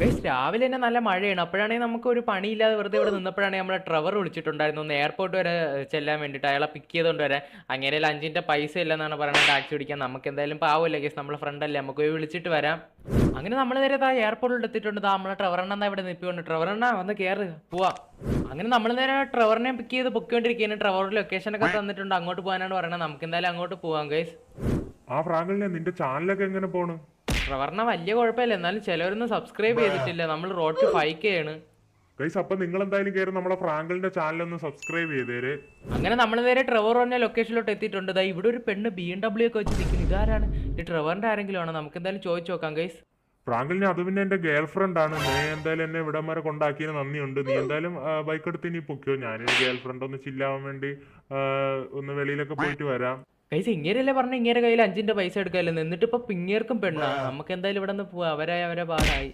Guys രാവിലെ തന്നെ നല്ല മഴയാണ്. അപ്പോഴാണെങ്കിൽ നമുക്ക് ഒരു പണിയില്ലാതെ വെറുതെ ഇവിടെ നിന്നപ്പോഴാണെങ്കിൽ നമ്മളെ ട്രെവർ വിളിച്ചിട്ടുണ്ടായിരുന്നു ഒന്ന് എയർപോർട്ട് വരെ ചെല്ലാൻ വേണ്ടിയിട്ട്. അയാളെ പിക്ക് ചെയ്തുകൊണ്ട് വരാൻ. അങ്ങനെ ലഞ്ചിന്റെ പൈസ ഇല്ലെന്നാണ് പറയുന്നത് ടാക്സി പിടിക്കാൻ. നമുക്ക് എന്തായാലും പാവമല്ലേ ഗൈസ്, നമ്മളെ ഫ്രണ്ട് അല്ലേ, നമുക്ക് പോയി വിളിച്ചിട്ട് വരാം. അങ്ങനെ നമ്മൾ നേരെ ആ എയർപോർട്ടിൽ എത്തിയിട്ടുണ്ട്. നമ്മളെ ട്രെവറണ്ണ ഇവിടെ നിൽപ്പിയുണ്ട്. ട്രെവറണ്ണ വന്ന് കയറ് പോവാം. അങ്ങനെ നമ്മൾ നേരെ ട്രെവറിനെ പിക്ക് ചെയ്ത് പൊക്കിക്കൊണ്ടിരിക്കുകയാണ്. ട്രെവർ ലൊക്കേഷനൊക്കെ തന്നിട്ടുണ്ട്, അങ്ങോട്ട് പോകാനാണ് പറയുന്നത്. നമുക്ക് എന്തായാലും അങ്ങോട്ട് പോവാം ഗൈസ്. ആ ഫ്രാങ്കലിനെ നിന്റെ ചാനലൊക്കെ എങ്ങനെ പോണ്? ട്രെവറിനെ വലിയ കുഴപ്പമില്ല, എന്നാലും ചിലവരൊന്നും സബ്സ്ക്രൈബ് ചെയ്തിട്ടില്ല. നമ്മൾ റോഡ് ടു 5K ആണ്. ഗൈസ് അപ്പൊ നിങ്ങൾ എന്തായാലും കയറി നമ്മളെ ഫ്രാങ്കലിന്റെ ചാനൽ ഒന്ന് സബ്സ്ക്രൈബ് ചെയ്തേര്. അങ്ങനെ നമ്മൾ നേരെ ട്രെവർ പറഞ്ഞ ലൊക്കേഷനിലോട്ട് എത്തിയിട്ടുണ്ട്. ദാ ഇവിടെ ഒരു പെണ്ണ് BMW ഒക്കെ വെച്ച് നിൽക്കുന്നു. ഇതാരാണ്? ഈ ട്രെവറിന്റെ ആരെങ്കിലും ആണോ? നമുക്ക് എന്തായാലും ചോദിച്ചു നോക്കാം ഗൈസ്. ഫ്രാങ്കലിന് അത് പിന്നെ എന്റെ ഗേൾ ഫ്രണ്ട് ആണ്. നീ എന്തായാലും എന്നെ ഇവിടം വരെ കൊണ്ടാക്കിയതിന് നന്ദിയുണ്ട്. നീ എന്തായാലും ബൈക്ക് എടുത്ത് ഇനി പൊക്കിയോ. ഞാനൊരു ഗേൾ ഫ്രണ്ട് ഒന്ന് ചില്ലാവാൻ വേണ്ടി ഒന്ന് വെളിയിലൊക്കെ പോയിട്ട് വരാം. ഗൈസ് ഇങ്ങനെയല്ലേ പറഞ്ഞ ഇങ്ങനെ കയ്യിൽ 5ന്റെ പൈസ എടുക്കാമല്ലോ. എന്നിട്ട് ഇപ്പൊ പിങ്ങേർക്കും പെണ്ണാ. നമുക്ക് എന്തായാലും ഇവിടെ നിന്ന് പോവാം. അവരെ പാടായി.